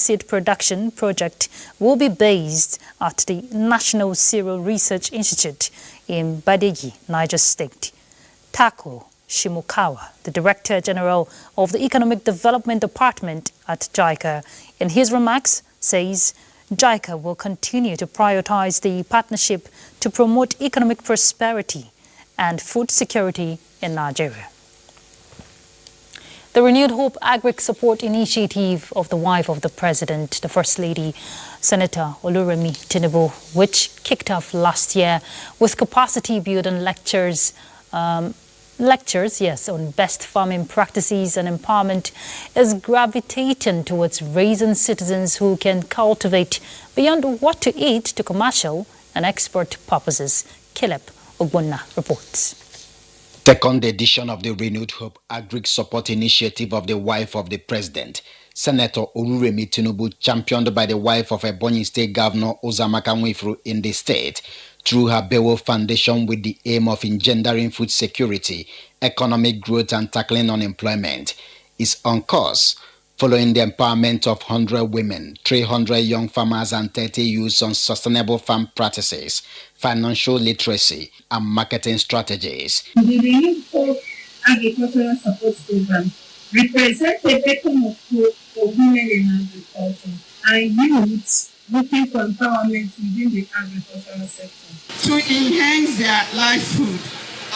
seed production project will be based at the National Cereal Research Institute in Badegi, Niger State. Tako Shimukawa, the Director General of the Economic Development Department at JICA, in his remarks says JICA will continue to prioritize the partnership to promote economic prosperity and food security in Nigeria. The Renewed Hope Agric Support Initiative of the wife of the President, the First Lady, Senator Oluremi Tinubu, which kicked off last year with capacity building lectures on best farming practices and empowerment, is gravitating towards raising citizens who can cultivate beyond what to eat to commercial and export purposes. Caleb Ogbonna reports. Second edition of the Renewed Hope Agric Support Initiative of the wife of the President, Senator Oluremi Tinubu, championed by the wife of Ebonyi State Governor Uzamaka Nwifuru in the state, through her Bewo Foundation with the aim of engendering food security, economic growth and tackling unemployment, is on course, following the empowerment of 100 women, 300 young farmers and 30 youths on sustainable farm practices, financial literacy and marketing strategies. The Renewed Hope Agricultural Support Program represents a beacon of hope for women in agriculture and youths looking for empowerment within the agricultural sector, to enhance their livelihood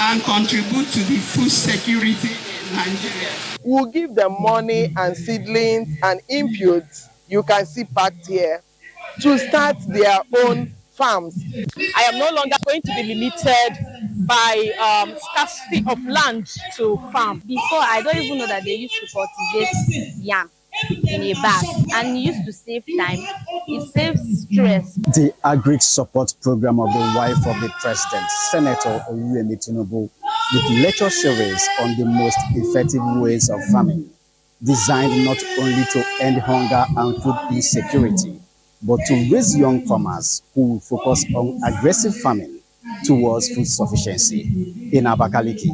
and contribute to the food security in Nigeria. We'll give them money and seedlings and inputs, you can see packed here, to start their own farms. I am no longer going to be limited by scarcity of land to farm. Before, I don't even know that they used to cultivate yam in a bag, and it used to save time, it saves stress. The Agric Support Program of the wife of the President, Senator Oluremi Tinubu, with lecture series on the most effective ways of farming, designed not only to end hunger and food insecurity, but to raise young farmers who will focus on aggressive farming towards food sufficiency. In Abakaliki,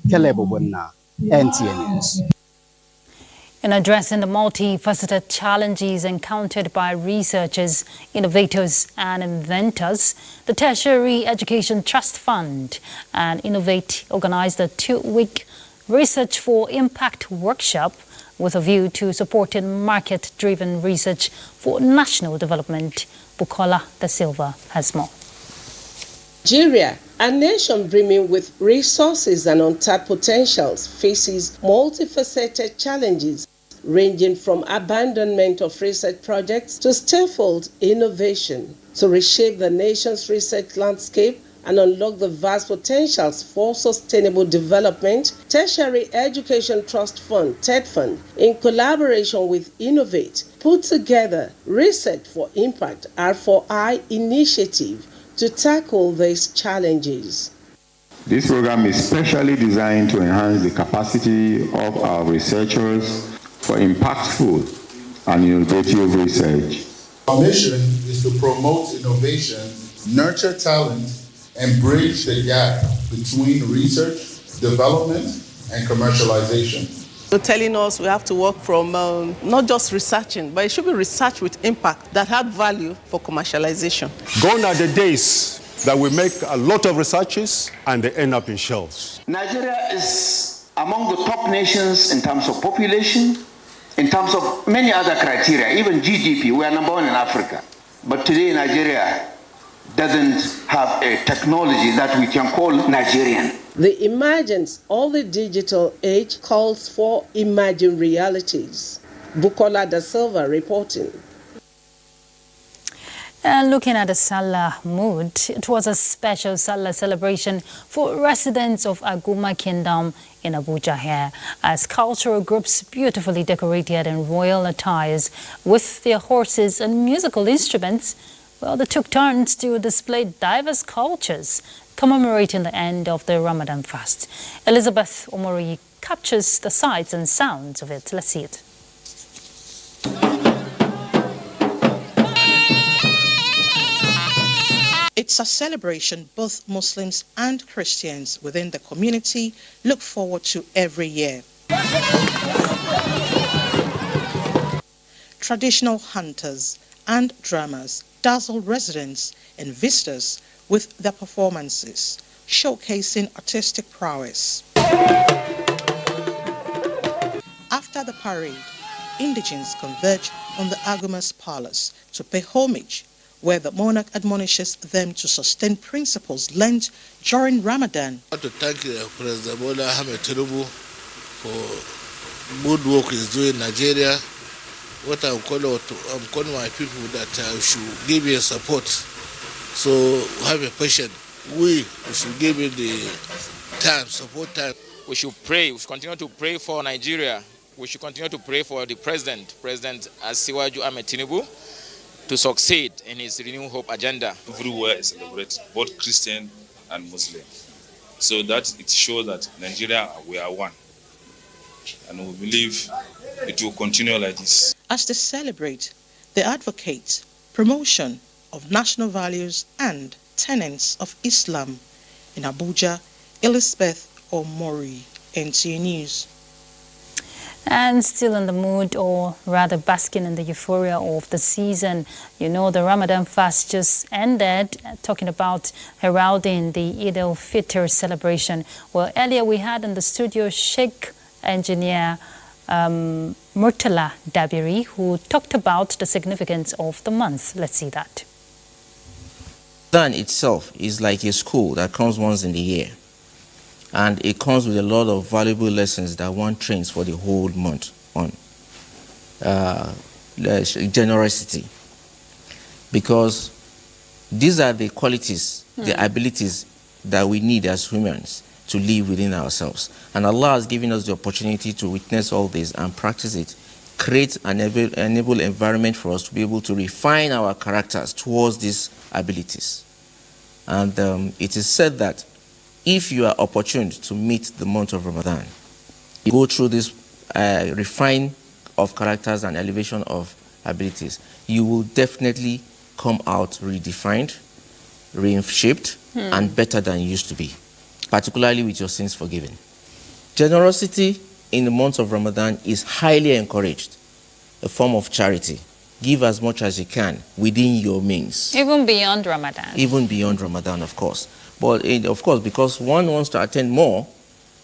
Caleb Ogbonna, NTA News. In addressing the multifaceted challenges encountered by researchers, innovators and inventors, the Tertiary Education Trust Fund and Innovate organized a 2-week Research for Impact workshop with a view to supporting market-driven research for national development. Bukola Da Silva has more. Nigeria, a nation brimming with resources and untapped potentials, faces multifaceted challenges ranging from abandonment of research projects to stifled innovation. To reshape the nation's research landscape and unlock the vast potentials for sustainable development, Tertiary Education Trust Fund, TED-Fund, in collaboration with Innovate, put together Research for Impact R4I initiative to tackle these challenges. This program is specially designed to enhance the capacity of our researchers for impactful and innovative research. Our mission is to promote innovation, nurture talent, and bridge the gap between research, development, and commercialization. So telling us we have to work from not just researching, but it should be research with impact that had value for commercialization. Gone are the days that we make a lot of researches and they end up in shelves. Nigeria is among the top nations in terms of population, in terms of many other criteria, even GDP. We are number 1 in Africa. But today Nigeria doesn't have a technology that we can call Nigerian. The emergence of the digital age calls for emerging realities. Bukola Da Silva reporting. And looking at the Salah mood, it was a special Salah celebration for residents of Aguma Kingdom in Abuja here, as cultural groups beautifully decorated in royal attires with their horses and musical instruments. Well, they took turns to display diverse cultures commemorating the end of the Ramadan fast. Elizabeth Omori captures the sights and sounds of it. Let's see it. It's a celebration both Muslims and Christians within the community look forward to every year. traditional hunters and drummers dazzled residents and visitors with their performances, showcasing artistic prowess. After the parade, indigents converge on the Agumas Palace to pay homage, where the monarch admonishes them to sustain principles learned during Ramadan. I want to thank President Bola Ahmed Tinubu for good work he's doing in Nigeria. What I'm calling my people that I should give you support. So have a patient. We should give him the time, support time. We should pray. We should continue to pray for Nigeria. We should continue to pray for the President Asiwaju Ahmed Tinubu, to succeed in his Renew Hope agenda. Everywhere is celebrated, both Christian and Muslim. So that it shows that Nigeria, we are one. And we believe it will continue like this. As they celebrate, they advocate promotion of national values and tenets of Islam. In Abuja, Elizabeth Omori, NTA News. And still in the mood, or rather basking in the euphoria of the season. You know, the Ramadan fast just ended, talking about heralding the Eid al-Fitr celebration. Well, earlier we had in the studio Sheikh Engineer Murtala Dabiri, who talked about the significance of the month. Let's see that. Ramadan itself is like a school that comes once in the year. And it comes with a lot of valuable lessons that one trains for the whole month on. Generosity. Because these are the qualities, the abilities that we need as humans to live within ourselves. And Allah has given us the opportunity to witness all this and practice it, create an enable environment for us to be able to refine our characters towards these abilities. And it is said that if you are opportune to meet the month of Ramadan, you go through this refine of characters and elevation of abilities, you will definitely come out redefined, reshaped, and better than you used to be, particularly with your sins forgiven. Generosity in the month of Ramadan is highly encouraged, a form of charity. Give as much as you can within your means. Even beyond Ramadan. Even beyond Ramadan, of course. But of course, because one wants to attain more,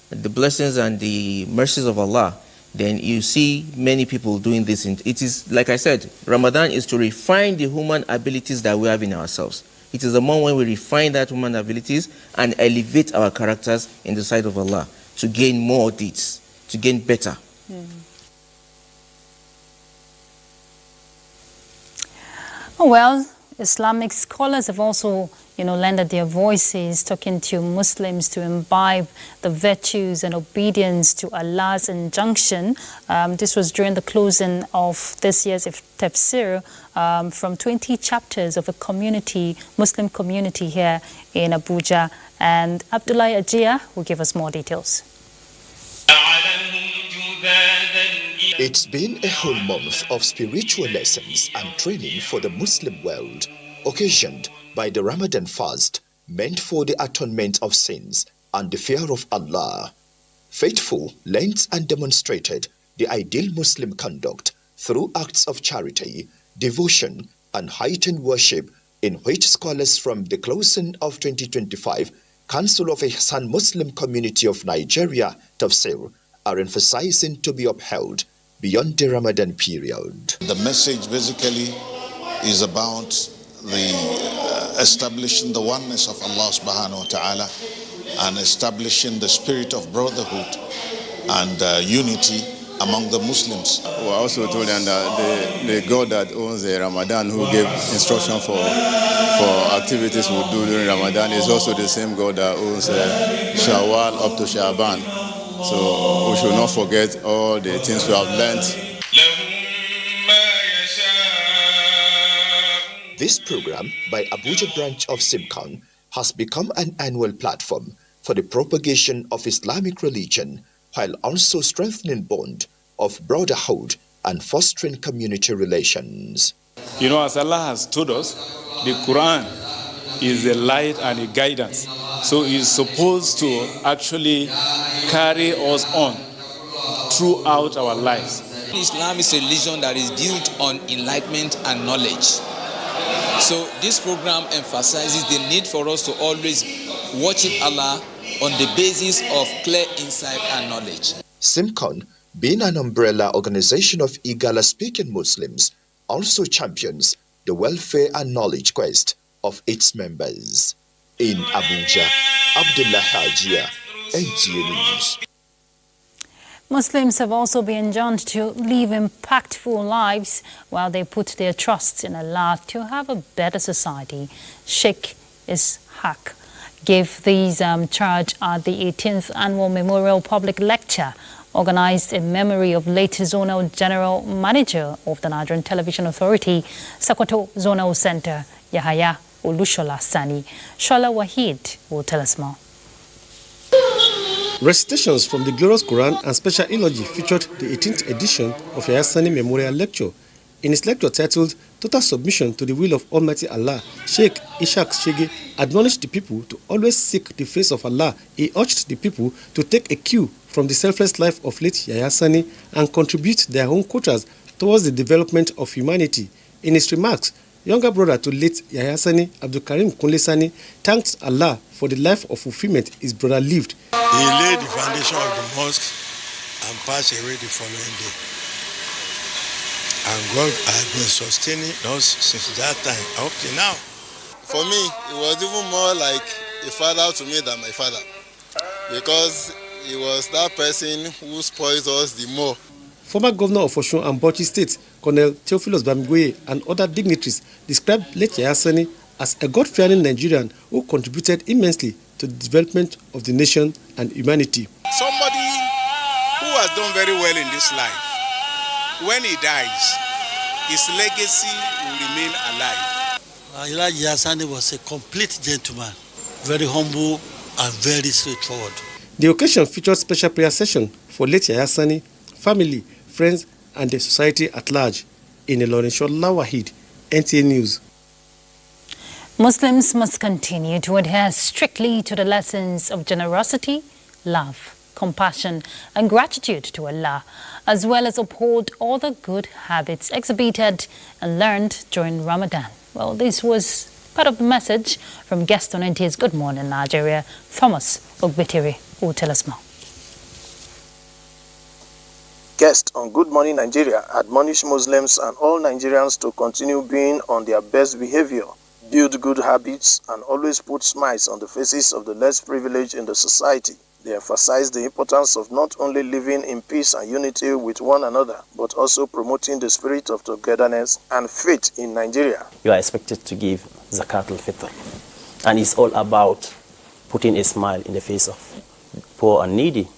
the blessings and the mercies of Allah, then you see many people doing this. It is, like I said, Ramadan is to refine the human abilities that we have in ourselves. It is a moment when we refine that human abilities and elevate our characters in the sight of Allah to gain more deeds, to gain better. Oh, well, Islamic scholars have also, lended their voices, talking to Muslims to imbibe the virtues and obedience to Allah's injunction. This was during the closing of this year's tafsir from 20 chapters of a Muslim community here in Abuja. And Abdullahi Ajia will give us more details. It's been a whole month of spiritual lessons and training for the Muslim world, occasioned by the Ramadan fast, meant for the atonement of sins and the fear of Allah. Faithful learnt and demonstrated the ideal Muslim conduct through acts of charity, devotion, and heightened worship, in which scholars from the closing of 2025 Council of Ihsan Muslim Community of Nigeria, Tafsir, are emphasizing to be upheld beyond the Ramadan period. The message basically is about establishing the oneness of Allah subhanahu wa ta'ala and establishing the spirit of brotherhood and unity among the Muslims. We also told them that the God that owns the Ramadan, who gave instruction for activities we do during Ramadan, is also the same God that owns Shawwal up to Sha'ban. So we should not forget all the things we have learned. This program by Abuja branch of Simcon has become an annual platform for the propagation of Islamic religion, while also strengthening bond of brotherhood and fostering community relations. As Allah has told us, the Quran is a light and a guidance. So it's supposed to actually carry us on throughout our lives. Islam is a religion that is built on enlightenment and knowledge. So this program emphasizes the need for us to always worship Allah on the basis of clear insight and knowledge. SIMCON, being an umbrella organization of Igala-speaking Muslims, also champions the welfare and knowledge quest of its members. In Abuja, Abdullah Hajia, NTA News. Muslims have also been enjoined to live impactful lives while they put their trust in Allah to have a better society. Sheikh Ishaq gave these charge at the 18th Annual Memorial Public Lecture organized in memory of late Zonal General Manager of the Nigerian Television Authority, Sokoto Zonal Center, Yahaya Olushola Sani. Shola Wahid will tell us more. Recitations from the glorious Quran and special eulogy featured the 18th edition of Yahya Sani Memorial Lecture. In his lecture titled Total Submission to the Will of Almighty Allah, Sheikh Ishaq Shege admonished the people to always seek the face of Allah. He urged the people to take a cue from the selfless life of late Yahya Sani and contribute their own quotas towards the development of humanity. In his remarks, younger brother to late Yahya Sani, Abdul Karim Kunle Sani, thanked Allah for the life of fulfillment his brother lived. He laid the foundation of the mosque and passed away the following day. And God has been sustaining us since that time up to now. For me, it was even more like a father to me than my father, because he was that person who spoils us the more. Former governor of Osun and Bauchi State, Colonel Theophilus Bamigboye, and other dignitaries described late Yahya Sani as a God-fearing Nigerian who contributed immensely to the development of the nation and humanity. Somebody who has done very well in this life, when he dies, his legacy will remain alive. Yahya Sani was a complete gentleman, very humble and very straightforward. The occasion featured special prayer session for late Yahya Sani, family, friends, and the society at large. In Ilorin, Shola Wahid, NTA News. Muslims must continue to adhere strictly to the lessons of generosity, love, compassion, and gratitude to Allah, as well as uphold all the good habits exhibited and learned during Ramadan. Well, this was part of the message from guest on NTA's Good Morning Nigeria, Thomas Ogbetere, who will tell us more. Guest on Good Morning Nigeria admonished Muslims and all Nigerians to continue being on their best behavior, build good habits, and always put smiles on the faces of the less privileged in the society. They emphasized the importance of not only living in peace and unity with one another, but also promoting the spirit of togetherness and faith in Nigeria. You are expected to give Zakat al-Fitr, and it's all about putting a smile in the face of poor and needy,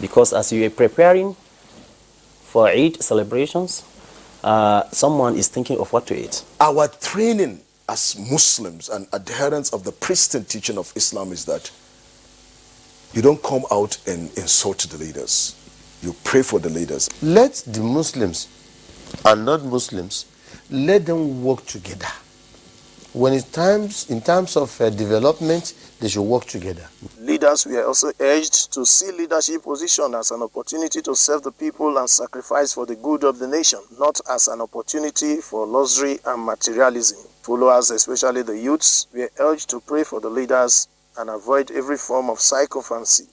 because as you are preparing for Eid celebrations, someone is thinking of what to eat. Our training as Muslims and adherents of the pristine teaching of Islam is that you don't come out and insult the leaders. You pray for the leaders. Let the Muslims and non-Muslims, let them work together. When in terms of development, they should work together. Leaders were also urged to see leadership position as an opportunity to serve the people and sacrifice for the good of the nation, not as an opportunity for luxury and materialism. Followers, especially the youths, were urged to pray for the leaders and avoid every form of sycophancy.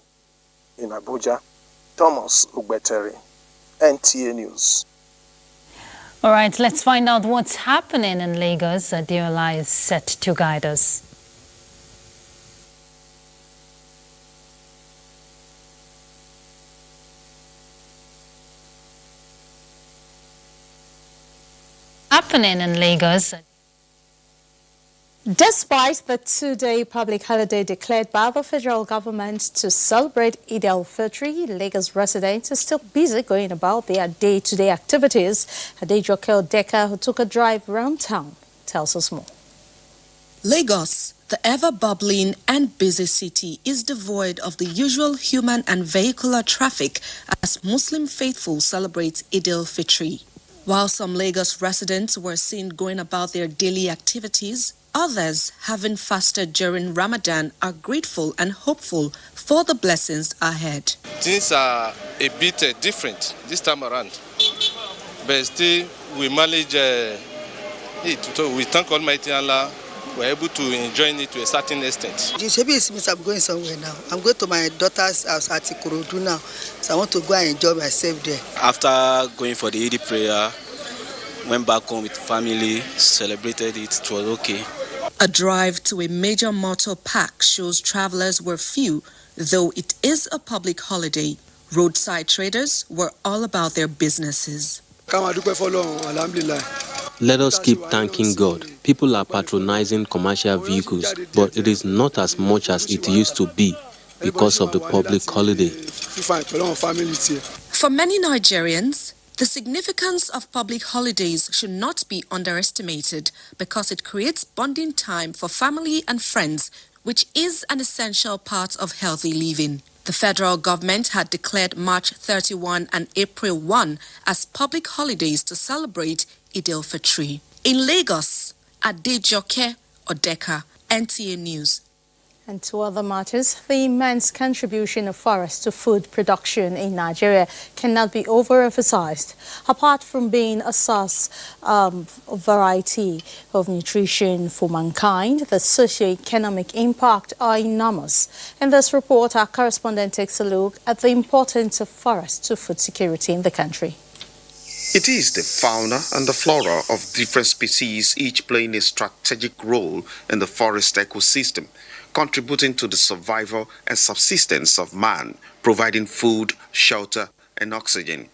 In Abuja, Thomas Ogbetere, NTA News. All right, let's find out what's happening in Lagos. Adiola is set to guide us. Happening in Lagos. Despite the two-day public holiday declared by the federal government to celebrate Eid al-Fitr, Lagos residents are still busy going about their day-to-day activities. Adejoke Odeka, who took a drive around town, tells us more. Lagos, the ever-bubbling and busy city, is devoid of the usual human and vehicular traffic as Muslim faithful celebrates Eid al-Fitr. While some Lagos residents were seen going about their daily activities, others, having fasted during Ramadan, are grateful and hopeful for the blessings ahead. Things are a bit different this time around but still we manage it. So we thank Almighty Allah. We're able to enjoy it to a certain extent. I'm going somewhere now. I'm going to my daughter's house at Ikorodu now. So I want to go and enjoy myself there. After going for the Eid prayer, went back home with family, celebrated it. It was okay. A drive to a major motor park shows travelers were few, though it is a public holiday. Roadside traders were all about their businesses. Let us keep thanking God. People are patronizing commercial vehicles, but it is not as much as it used to be because of the public holiday. For many Nigerians, the significance of public holidays should not be underestimated because it creates bonding time for family and friends, which is an essential part of healthy living. The federal government had declared March 31 and April 1 as public holidays to celebrate Eid al-Fitr. In Lagos, Adejoke Odeka, NTA News. And to other matters, the immense contribution of forests to food production in Nigeria cannot be overemphasized. Apart from being a source of variety of nutrition for mankind, the socio-economic impact are enormous. In this report, our correspondent takes a look at the importance of forests to food security in the country. It is the fauna and the flora of different species, each playing a strategic role in the forest ecosystem, contributing to the survival and subsistence of man, providing food, shelter, and oxygen.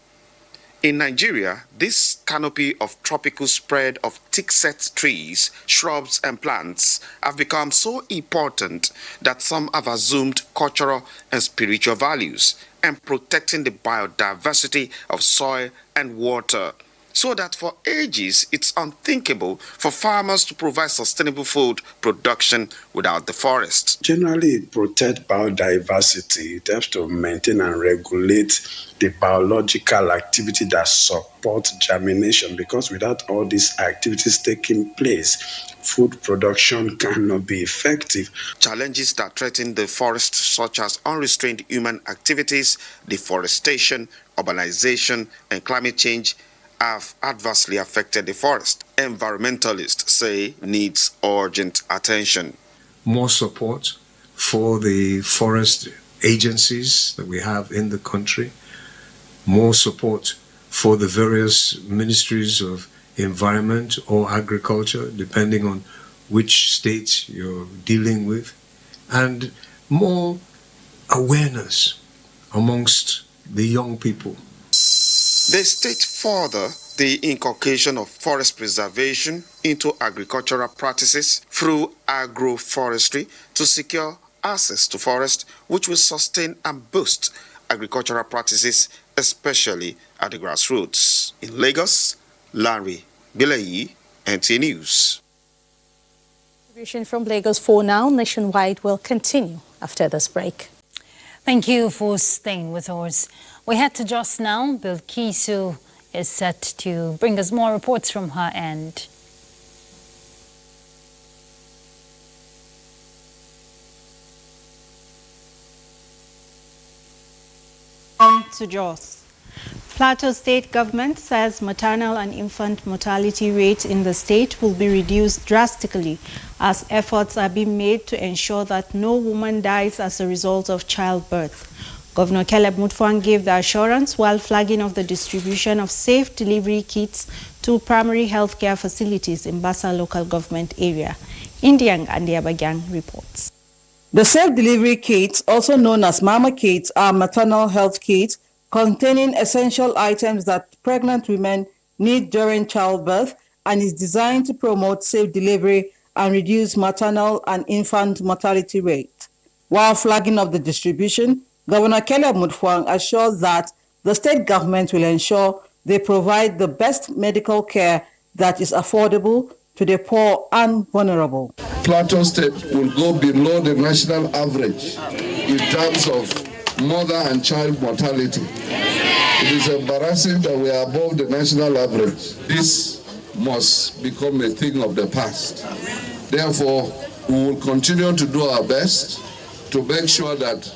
In Nigeria, this canopy of tropical spread of thick-set trees, shrubs, and plants have become so important that some have assumed cultural and spiritual values, and protecting the biodiversity of soil and water, so that for ages it's unthinkable for farmers to provide sustainable food production without the forest. Generally, it protects biodiversity. It helps to maintain and regulate the biological activity that supports germination, because without all these activities taking place, food production cannot be effective. Challenges that threaten the forest, such as unrestrained human activities, deforestation, urbanization, and climate change, have adversely affected the forest. Environmentalists say needs urgent attention. More support for the forest agencies that we have in the country, more support for the various ministries of environment or agriculture, depending on which state you're dealing with, and more awareness amongst the young people. They state further the inculcation of forest preservation into agricultural practices through agroforestry to secure access to forest, which will sustain and boost agricultural practices, especially at the grassroots. In Lagos, Larry Bilayi, NTA News. Distribution from Lagos 4 Now Nationwide will continue after this break. Thank you for staying with us. We head to Jos now. Bilkisu is set to bring us more reports from her end. On to Jos. Plateau State government says maternal and infant mortality rates in the state will be reduced drastically as efforts are being made to ensure that no woman dies as a result of childbirth. Governor Caleb Mutfwang gave the assurance while flagging off the distribution of safe delivery kits to primary healthcare facilities in Basa local government area. Indiang and Abagang reports. The safe delivery kits, also known as mama kits, are maternal health kits containing essential items that pregnant women need during childbirth and is designed to promote safe delivery and reduce maternal and infant mortality rate. While flagging off the distribution, Governor Caleb Mutfwang assures that the state government will ensure they provide the best medical care that is affordable to the poor and vulnerable. Plateau State will go below the national average in terms of mother and child mortality. It is embarrassing that we are above the national average. This must become a thing of the past. Therefore, we will continue to do our best to make sure that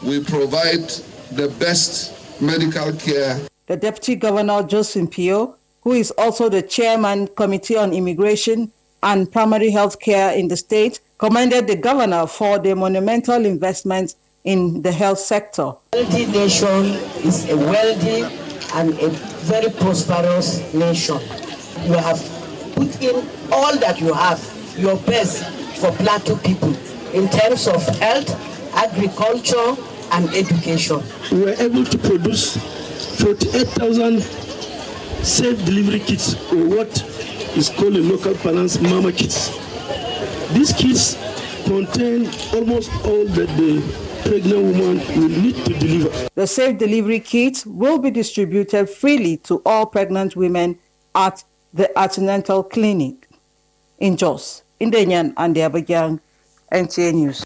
we provide the best medical care. The Deputy Governor, Josephine Pio, who is also the chairman, Committee on Immigration and Primary Health Care in the state, commended the governor for the monumental investments in the health sector. A wealthy nation is a wealthy and a very prosperous nation. You have put in all that you have, your best for Plateau people in terms of health, agriculture, and education. We were able to produce 48,000 safe delivery kits, or what is called in local parlance mama kits. These kits contain almost all that the pregnant woman will need to deliver. The safe delivery kits will be distributed freely to all pregnant women at the antenatal clinic in Jos, Indenyan and the Abuja. NTA News.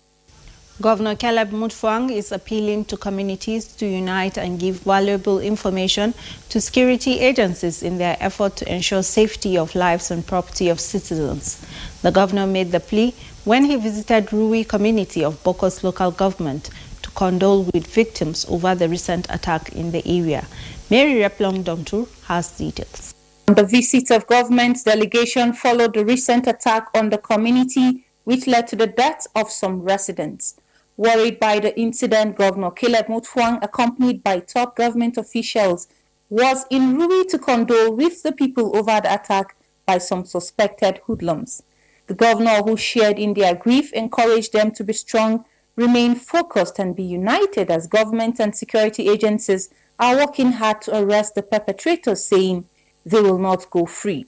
Governor Caleb Mutfwang is appealing to communities to unite and give valuable information to security agencies in their effort to ensure safety of lives and property of citizens. The governor made the plea when he visited Rui community of Bokos local government to condole with victims over the recent attack in the area. Mary Replong Domtur has details. The visit of government delegation followed the recent attack on the community, which led to the death of some residents. Worried by the incident, Governor Caleb Mutfwang, accompanied by top government officials, was in Rui to condole with the people over the attack by some suspected hoodlums. The governor, who shared in their grief, encouraged them to be strong, remain focused, and be united as government and security agencies are working hard to arrest the perpetrators, saying they will not go free.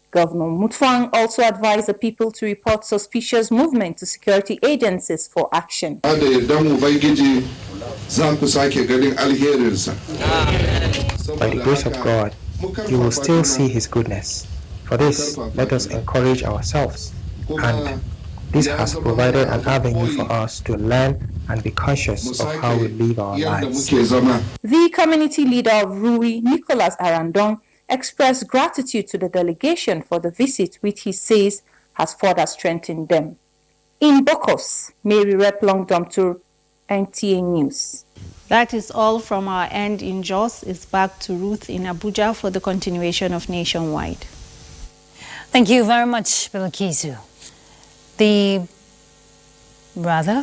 Governor Mutfwang also advised the people to report suspicious movement to security agencies for action. By the grace of God, you will still see His goodness. For this, let us encourage ourselves, and this has provided an avenue for us to learn and be conscious of how we live our lives. The community leader of Rui, Nicholas Arandong, expressed gratitude to the delegation for the visit, which he says has further strengthened them. In Bokos, Mary Replong Domtur, NTA News. That is all from our end in Jos. It's back to Ruth in Abuja for the continuation of Nationwide. Thank you very much, Bilkisu.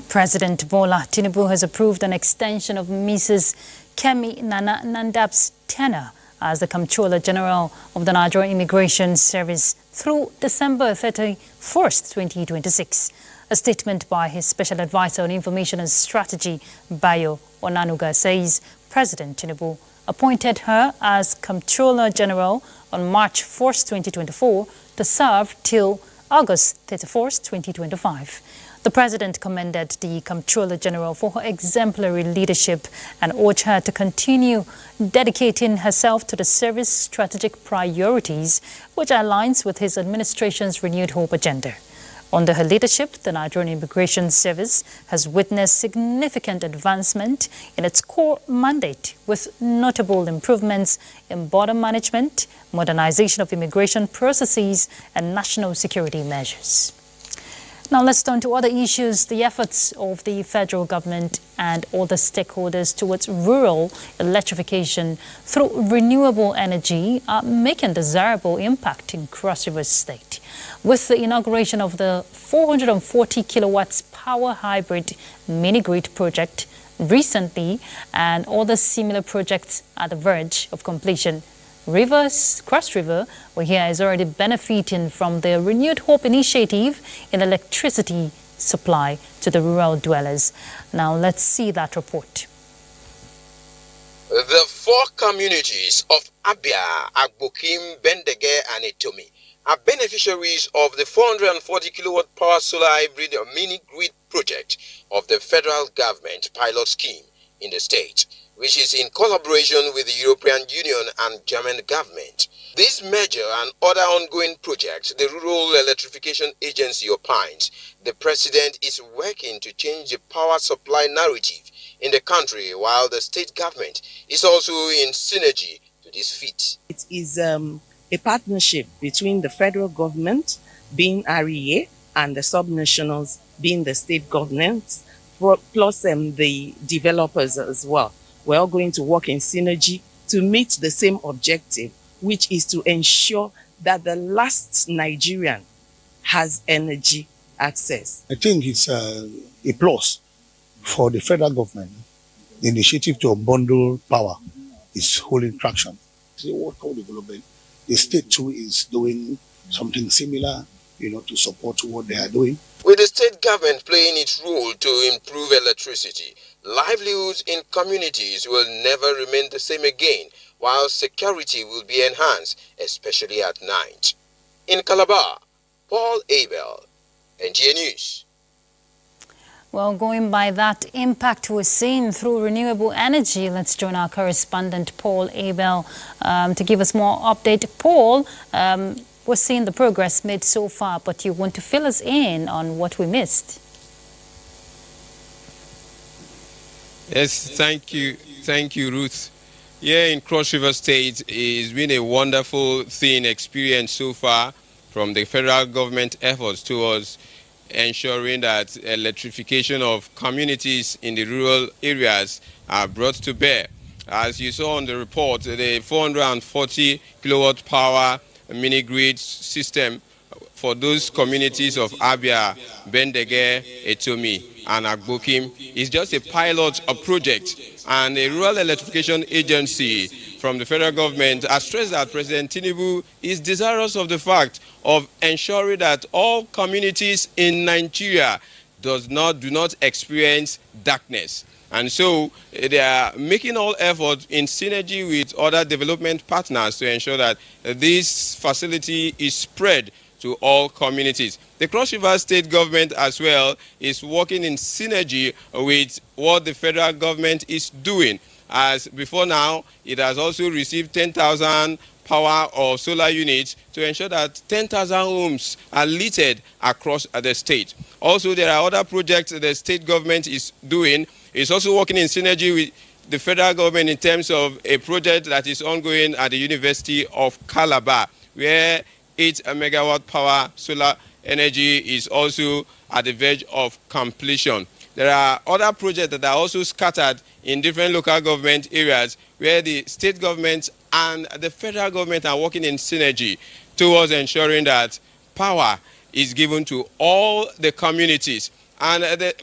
President Bola Tinubu has approved an extension of Mrs. Kemi Nana Nandap's tenure as the Comptroller General of the Nigerian Immigration Service through December 31st, 2026. A statement by his Special Advisor on Information and Strategy, Bayo Onanuga, says President Tinubu appointed her as Comptroller General on March 1st, 2024 to serve till August 31st, 2025. The President commended the Comptroller General for her exemplary leadership and urged her to continue dedicating herself to the service strategic priorities, which aligns with his administration's renewed hope agenda. Under her leadership, the Nigerian Immigration Service has witnessed significant advancement in its core mandate, with notable improvements in border management, modernization of immigration processes, and national security measures. Now let's turn to other issues. The efforts of the federal government and other stakeholders towards rural electrification through renewable energy are making desirable impact in Cross River State. With the inauguration of the 440 kilowatts power hybrid mini-grid project recently and other similar projects at the verge of completion, Cross River, is already benefiting from the renewed hope initiative in electricity supply to the rural dwellers. Now let's see that report. The four communities of Abia, Agbokim, Bendege, and Etomi are beneficiaries of the 440 kilowatt power solar hybrid mini-grid project of the federal government pilot scheme in the state, which is in collaboration with the European Union and German government. This measure and other ongoing projects, the Rural Electrification Agency opines, the president is working to change the power supply narrative in the country, while the state government is also in synergy to this feat. It is a partnership between the federal government, being REA, and the subnationals, being the state governments, plus the developers as well. We're all going to work in synergy to meet the same objective, which is to ensure that the last Nigerian has energy access. I think it's a plus for the federal government. The initiative to unbundle power is holding traction. The World Cup development, the state too is doing something similar, to support what they are doing. With the state government playing its role to improve electricity, livelihoods in communities will never remain the same again, while security will be enhanced, especially at night. In Calabar, Paul Abel, NTA News. Well, going by that impact we're seeing through renewable energy, let's join our correspondent Paul Abel to give us more update. Paul, we're seeing the progress made so far, but you want to fill us in on what we missed. Yes, thank you, Ruth. Here in Cross River State, it's been a wonderful experience so far from the federal government efforts towards ensuring that electrification of communities in the rural areas are brought to bear. As you saw on the report, the 440 kilowatt power mini grid system for those communities of Abia, Bendege, Etomi, and Agbokim is just a pilot project, and a rural electrification agency from the federal government has stressed that President Tinubu is desirous of the fact of ensuring that all communities in Nigeria do not experience darkness. And so they are making all efforts in synergy with other development partners to ensure that this facility is spread to all communities. The Cross River State government as well is working in synergy with what the federal government is doing. As before now, it has also received 10,000 power or solar units to ensure that 10,000 homes are lighted across the state. Also, there are other projects the state government is doing. It's also working in synergy with the federal government in terms of a project that is ongoing at the University of Calabar, where 8 megawatt power solar energy is also at the verge of completion. There are other projects that are also scattered in different local government areas where the state government and the federal government are working in synergy towards ensuring that power is given to all the communities. And the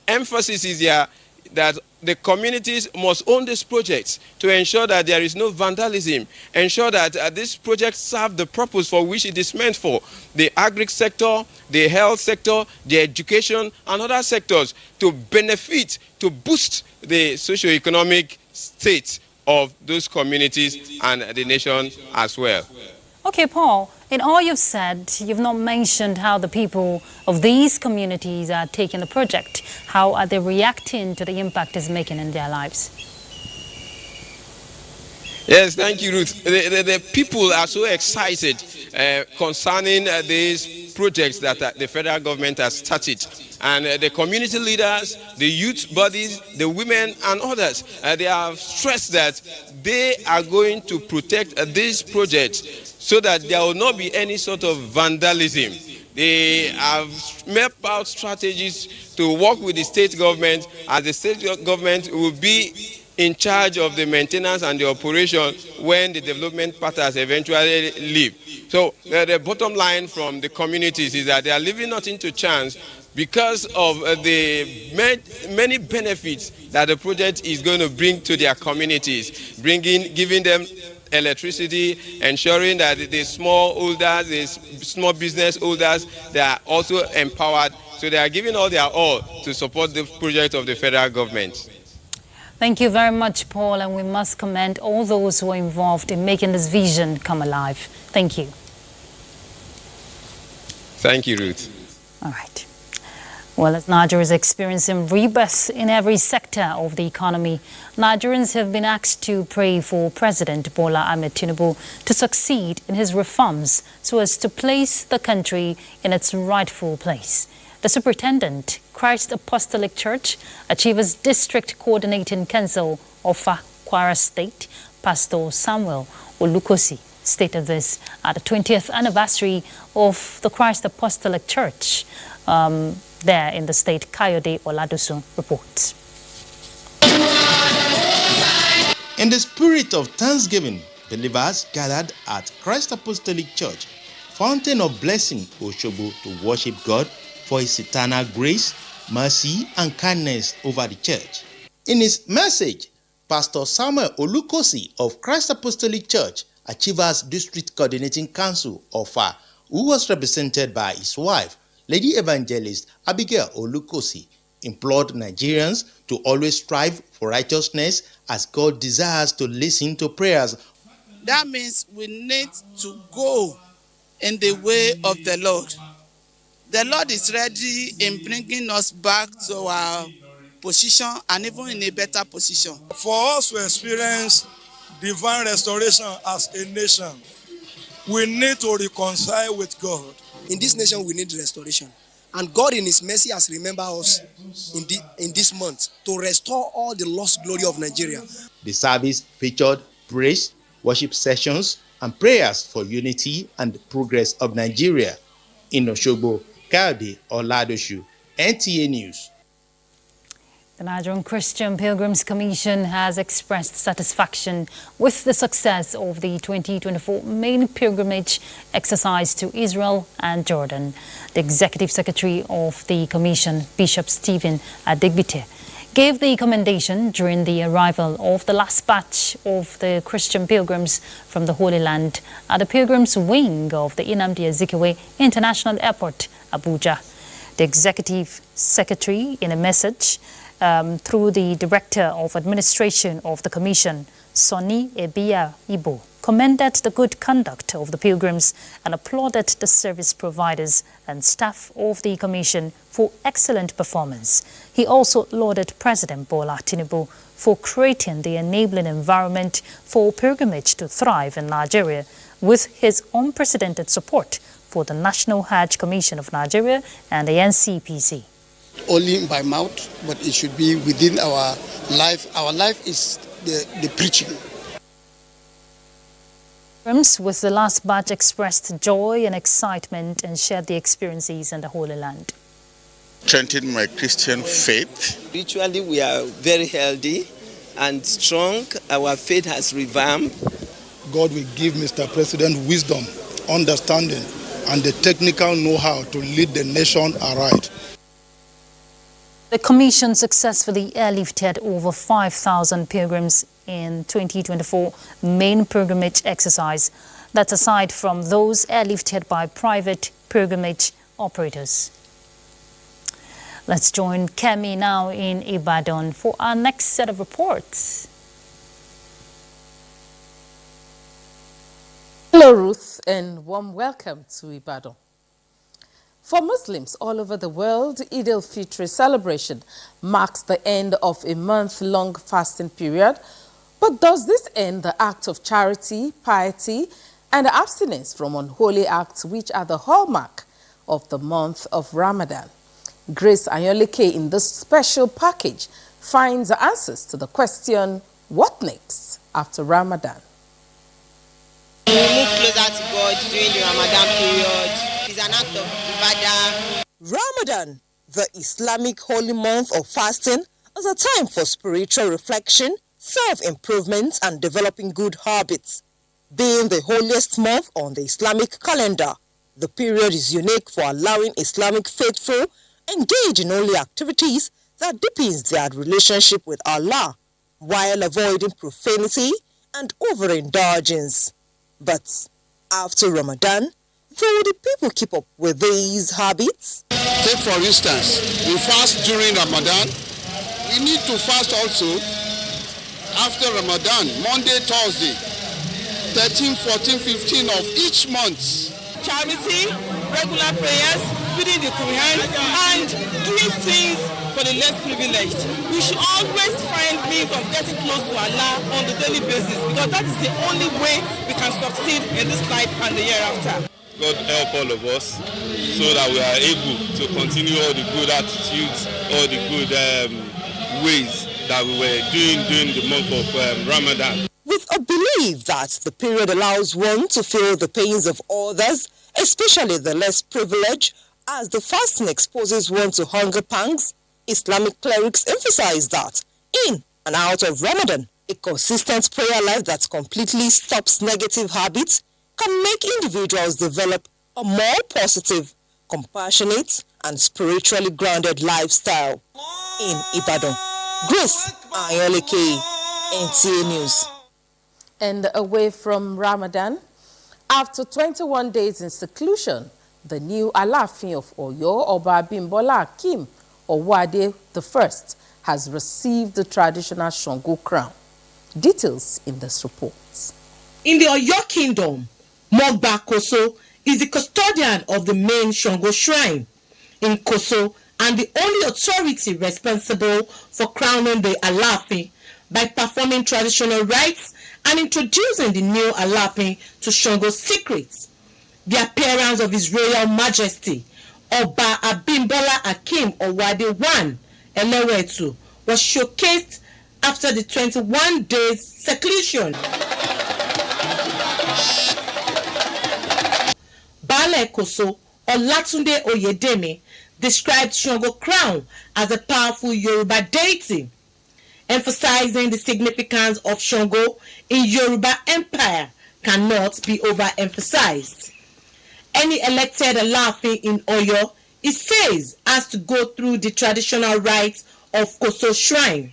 emphasis is here that the communities must own these projects to ensure that there is no vandalism, ensure that these projects serve the purpose for which it is meant for, the agri sector, the health sector, the education, and other sectors, to benefit, to boost the socio-economic state of those communities and the nation as well. Okay, Paul, in all you've said, you've not mentioned how the people of these communities are taking the project. How are they reacting to the impact it's making in their lives? Yes, thank you, Ruth. The people are so excited concerning these projects that the federal government has started. And the community leaders, the youth bodies, the women and others, they have stressed that they are going to protect these projects so that there will not be any sort of vandalism. They have mapped out strategies to work with the state government, as the state government will be in charge of the maintenance and the operation when the development partners eventually leave. So the bottom line from the communities is that they are leaving nothing to chance because of the many benefits that the project is going to bring to their communities, giving them electricity, ensuring that the smallholders, the small business holders, they are also empowered. So they are giving all their all to support the project of the federal government. Thank you very much, Paul, and we must commend all those who are involved in making this vision come alive. Thank you. Thank you, Ruth. All right. Well, as Nigeria is experiencing rebirth in every sector of the economy, Nigerians have been asked to pray for President Bola Ahmed Tinubu to succeed in his reforms so as to place the country in its rightful place. The Superintendent, Christ Apostolic Church, Achievers District Coordinating Council of Kwara State, Pastor Samuel Olukosi, stated this at the 20th anniversary of the Christ Apostolic Church there in the state. Kayode Oladosun reports. In the spirit of thanksgiving believers gathered at Christ Apostolic Church, Fountain of Blessing, Osogbo, to worship God for His eternal grace, mercy, and kindness over the church. In his message, Pastor Samuel Olukosi of Christ Apostolic Church, Achievers District Coordinating Council, Ofa, who was represented by his wife, Lady Evangelist Abigail Olukosi, implored Nigerians to always strive for righteousness as God desires to listen to prayers. That means we need to go in the way of the Lord. The Lord is ready in bringing us back to our position and even in a better position. For us to experience divine restoration as a nation, we need to reconcile with God. In this nation, we need restoration. And God in His mercy has remembered us in this month to restore all the lost glory of Nigeria. The service featured praise, worship sessions, and prayers for unity and progress of Nigeria. In Osogbo, Kayode Oladoshu, NTA News. The Nigerian Christian Pilgrims Commission has expressed satisfaction with the success of the 2024 main pilgrimage exercise to Israel and Jordan. The Executive Secretary of the Commission, Bishop Stephen Adegbite, gave the commendation during the arrival of the last batch of the Christian pilgrims from the Holy Land at the Pilgrims Wing of the Nnamdi Azikiwe International Airport, Abuja. The Executive Secretary, in a message through the Director of Administration of the Commission, Sonny Ebia Ibo, commended the good conduct of the pilgrims and applauded the service providers and staff of the Commission for excellent performance. He also lauded President Bola Tinubu for creating the enabling environment for pilgrimage to thrive in Nigeria with his unprecedented support for the National Hajj Commission of Nigeria and the NCPC. Only by mouth, but it should be within our life. Our life is the preaching. With the last batch expressed joy and excitement and shared the experiences in the Holy Land. Strengthened my Christian faith. Spiritually, we are very healthy and strong. Our faith has revamped. God will give Mr. President wisdom, understanding, and the technical know-how to lead the nation aright. The Commission successfully airlifted over 5,000 pilgrims in 2024 main pilgrimage exercise. That's aside from those airlifted by private pilgrimage operators. Let's join Kemi now in Ibadan for our next set of reports. Hello, Ruth, and warm welcome to Ibadan. For Muslims all over the world, Eid al-Fitr celebration marks the end of a month-long fasting period. But does this end the act of charity, piety, and abstinence from unholy acts which are the hallmark of the month of Ramadan? Grace Ayolike in this special package finds the answers to the question, what next after Ramadan? We move closer to God during the Ramadan period. It's an act of ibadah. Ramadan, the Islamic holy month of fasting, is a time for spiritual reflection, self-improvement, and developing good habits. Being the holiest month on the Islamic calendar, the period is unique for allowing Islamic faithful engage in holy activities that deepens their relationship with Allah, while avoiding profanity and overindulgence. But after Ramadan, will the people keep up with these habits? Take for instance, we fast during Ramadan. We need to fast also after Ramadan, Monday, Thursday, 13, 14, 15 of each month. Charity, regular prayers, reading the Quran, and doing things for the less privileged. We should always find means of getting close to Allah on the daily basis, because that is the only way we can succeed in this life and the hereafter. God help all of us so that we are able to continue all the good attitudes, all the good ways that we were doing during the month of Ramadan. With a belief that the period allows one to feel the pains of others, especially the less privileged, as the fasting exposes one to hunger pangs, Islamic clerics emphasize that in and out of Ramadan, A consistent prayer life that completely stops negative habits can make individuals develop a more positive, compassionate, and spiritually grounded lifestyle. In Ibadan, Grace Ayoleke, NTA News. And away from Ramadan, after 21 days in seclusion, the new Alaafin of Oyo, Oba Abimbola Akeem Owade I, has received the traditional Shango crown. Details in this report. In the Oyo Kingdom, Mogba Koso is the custodian of the main Shango shrine in Koso and the only authority responsible for crowning the Alaafin by performing traditional rites and introducing the new Alaafin to Shango's secrets. The appearance of His Royal Majesty Oba Abimbola Akeem Owade I Elewetu was showcased after the 21 days seclusion. Baale Koso Olatunde Oyedemi described Shango crown as a powerful Yoruba deity, emphasizing the significance of Shango in Yoruba Empire cannot be overemphasized. Any elected Alaafin in Oyo, it says, has to go through the traditional rites of Koso Shrine.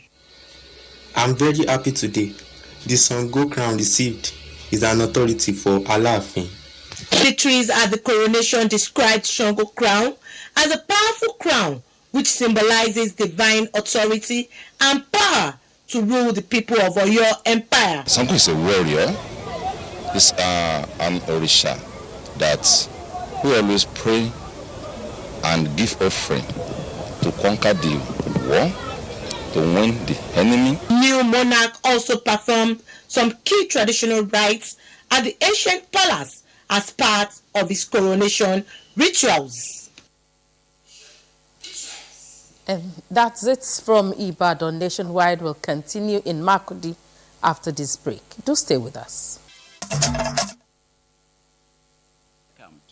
I'm very happy today. The Shango crown received is an authority for Alaafin. Victories at the coronation described Shango crown as a powerful crown which symbolizes divine authority and power to rule the people of Oyo Empire. Shango is a warrior. He's an Orisha that we always pray and give offering to conquer the war, to win the enemy. New monarch also performed some key traditional rites at the ancient palace as part of his coronation rituals. And that's it from Ibadan. Nationwide will continue in Makurdi after this break. Do stay with us. Welcome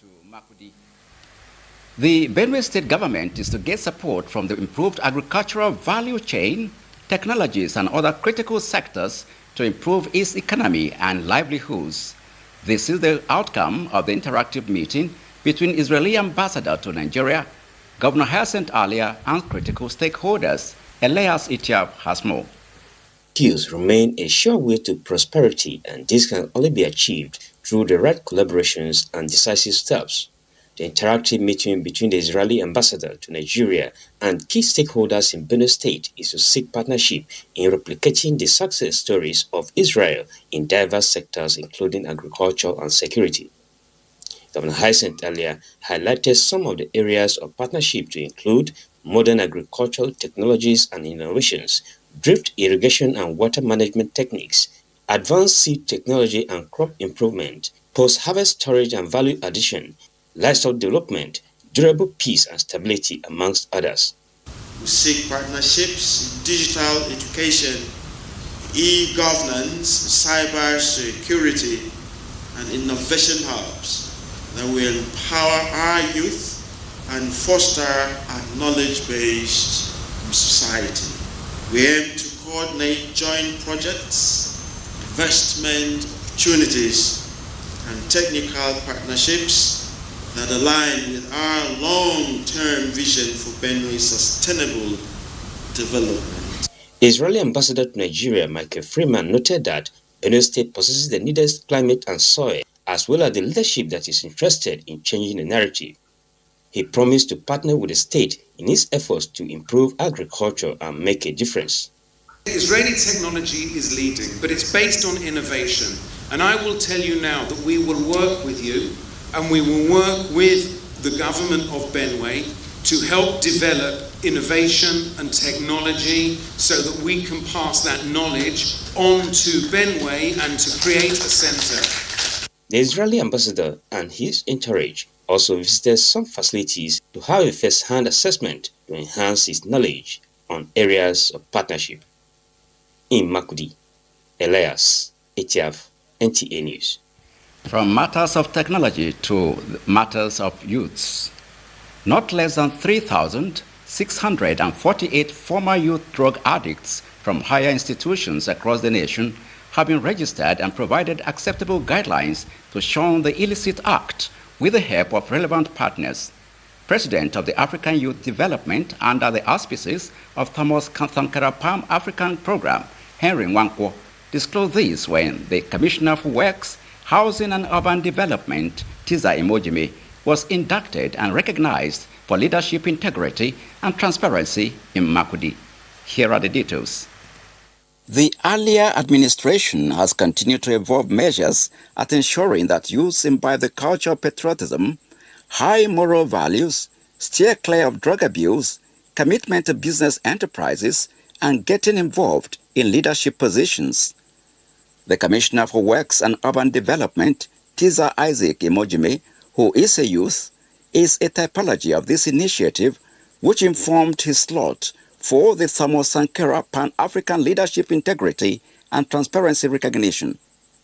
to Makurdi. The Benue State government is to get support from the improved agricultural value chain, technologies and other critical sectors to improve its economy and livelihoods. This is the outcome of the interactive meeting between Israeli ambassador to Nigeria, Governor Hyacinth Alia, and critical stakeholders. Elias Itiab has more. Skills remain a sure way to prosperity, and this can only be achieved through the right collaborations and decisive steps. The interactive meeting between the Israeli ambassador to Nigeria and key stakeholders in Benue State is to seek partnership in replicating the success stories of Israel in diverse sectors, including agriculture and security. Governor Hyacinth Alia highlighted some of the areas of partnership to include modern agricultural technologies and innovations, drip irrigation and water management techniques, advanced seed technology and crop improvement, post-harvest storage and value addition, livestock development, durable peace and stability, amongst others. We seek partnerships in digital education, e-governance, cyber security, and innovation hubs that will empower our youth and foster a knowledge-based society. We aim to coordinate joint projects, investment opportunities, and technical partnerships that align with our long-term vision for Benue's sustainable development. Israeli ambassador to Nigeria, Michael Freeman, noted that Benue State possesses the needed climate and soil, as well as the leadership that is interested in changing the narrative. He promised to partner with the state in its efforts to improve agriculture and make a difference. Israeli technology is leading, but it's based on innovation. And I will tell you now that we will work with you, and we will work with the government of Benue to help develop innovation and technology so that we can pass that knowledge on to Benue and to create a center. The Israeli ambassador and his entourage also visited some facilities to have a first-hand assessment to enhance his knowledge on areas of partnership. In Makurdi, Elias Etiaf, NTA News. From matters of technology to matters of youths, not less than 3,648 former youth drug addicts from higher institutions across the nation have been registered and provided acceptable guidelines to shun the illicit act with the help of relevant partners. President of the African Youth Development under the auspices of Thomas Sankara Pan-African Programme, Henry Nwankwo, disclosed this when the Commissioner for Works, Housing and Urban Development, Tiza Imojime, was inducted and recognized for leadership integrity and transparency in Makurdi. Here are the details. The earlier administration has continued to evolve measures at ensuring that youths imbibe the culture of patriotism, high moral values, steer clear of drug abuse, commitment to business enterprises, and getting involved in leadership positions. The Commissioner for Works and Urban Development, Tiza Isaac Imojime, who is a youth, is a typology of this initiative, which informed his slot for the Thomas Sankara Pan-African Leadership Integrity and Transparency Recognition.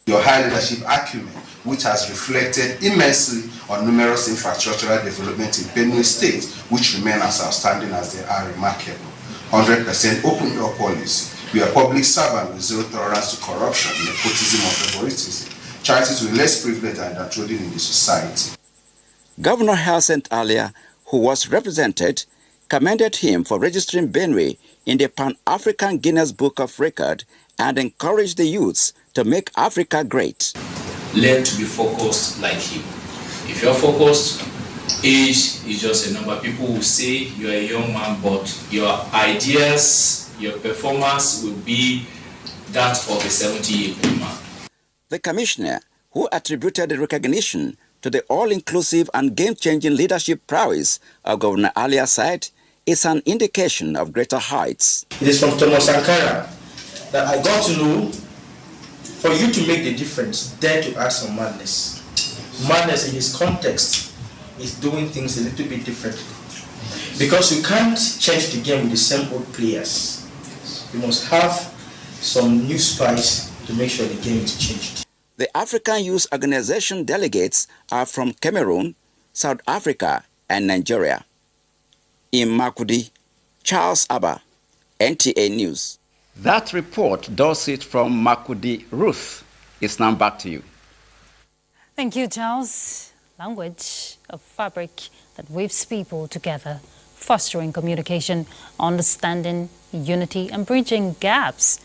Your high leadership acumen, which has reflected immensely on numerous infrastructural developments in Benue State, which remain as outstanding as they are remarkable. 100% open door policy. We are public servant with zero tolerance to corruption, nepotism or favoritism. Charities with less privilege and downtrodden in the society. Governor Hyacinth Alia, who was represented, commended him for registering Benue in the Pan-African Guinness Book of Record and encouraged the youths to make Africa great. Learn to be focused like him. If you're focused, age is just a number. People will say you're a young man, but your ideas, your performance will be that of a 70-year-old man. The commissioner, who attributed the recognition to the all-inclusive and game-changing leadership prowess of Governor Alia's side, is an indication of greater heights. It is from Thomas Sankara that I got to know, for you to make the difference, dare to act some madness. Madness in its context is doing things a little bit differently. Because you can't change the game with the same old players. You must have some new spice to make sure the game is changed. The African Youth Organization delegates are from Cameroon, South Africa, and Nigeria. In Makurdi, Charles Abba, NTA News. That report does it from Makurdi. Ruth, it's now back to you. Thank you, Charles. Language, a fabric that weaves people together, fostering communication, understanding, unity, and bridging gaps.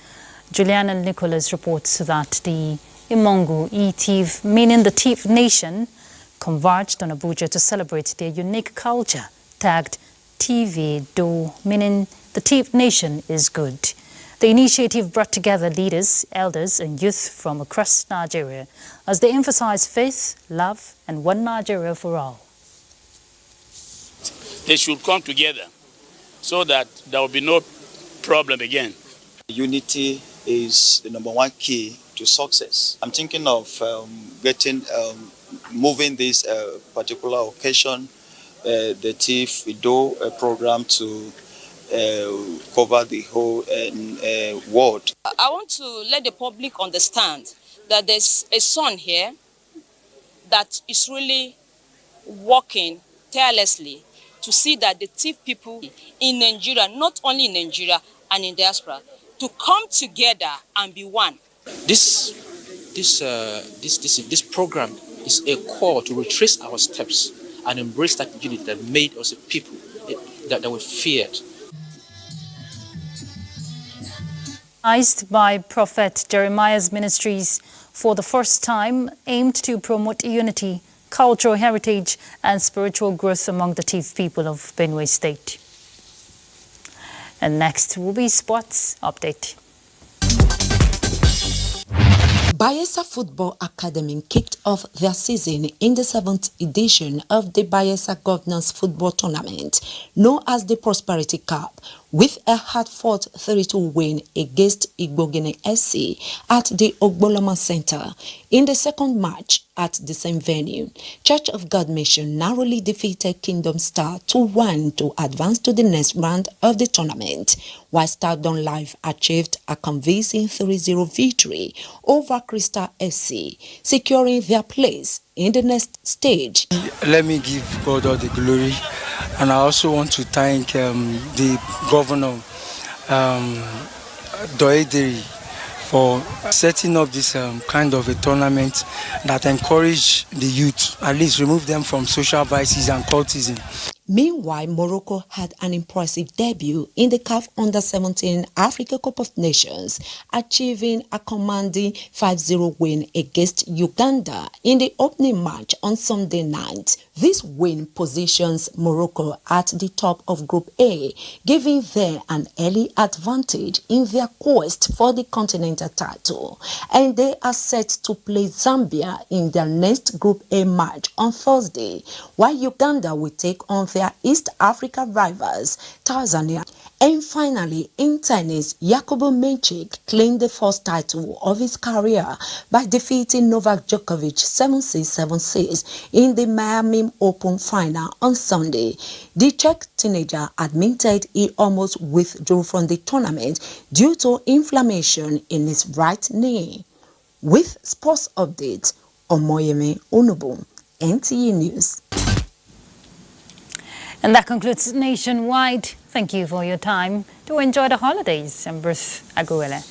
Juliana Nicholas reports that the Imongu Etiv, meaning the Tiv Nation, converged on Abuja to celebrate their unique culture, tagged TV Do, meaning the Tiv Nation is good. The initiative brought together leaders, elders, and youth from across Nigeria as they emphasize faith, love, and one Nigeria for all. They should come together so that there will be no problem again. Unity is the number one key to success. I'm thinking of moving this particular occasion, the TIF Ido program to cover the whole world. I want to let the public understand that there's a son here that is really working tirelessly to see that the TIF people in Nigeria, not only in Nigeria and in diaspora, to come together and be one. This program is a call to retrace our steps and embrace that unity that made us a people that we feared. By Prophet Jeremiah's ministries for the first time, aimed to promote unity, cultural heritage, and spiritual growth among the Tiv people of Benue State. And next will be Sports Update. Bayelsa Football Academy kicked off their season in the 7th edition of the Bayelsa Governors Football Tournament, known as the Prosperity Cup, with a hard-fought 3-2 win against Igbogene SC at the Ogboloma Center. In the second match at the same venue, Church of God Mission narrowly defeated Kingdom Star 2-1 to advance to the next round of the tournament, while Stardom Life achieved a convincing 3-0 victory over Crystal SC, securing their place in the next stage. Let me give God all the glory, and I also want to thank the governor, Doederi for setting up this kind of a tournament that encourage the youth, at least remove them from social vices and cultism. Meanwhile, Morocco had an impressive debut in the CAF Under-17 Africa Cup of Nations, achieving a commanding 5-0 win against Uganda in the opening match on Sunday night. This win positions Morocco at the top of Group A, giving them an early advantage in their quest for the continental title. And they are set to play Zambia in their next Group A match on Thursday, while Uganda will take on their East Africa rivals, Tanzania. And finally, in tennis, Jakobo Menchik claimed the first title of his career by defeating Novak Djokovic 7-6, 7-6 in the Miami Open final on Sunday. The Czech teenager admitted he almost withdrew from the tournament due to inflammation in his right knee. With sports updates, Omoyemi Onubu, NTA News. And that concludes Nationwide. Thank you for your time. Do enjoy the holidays. I'm Bruce Aguilera.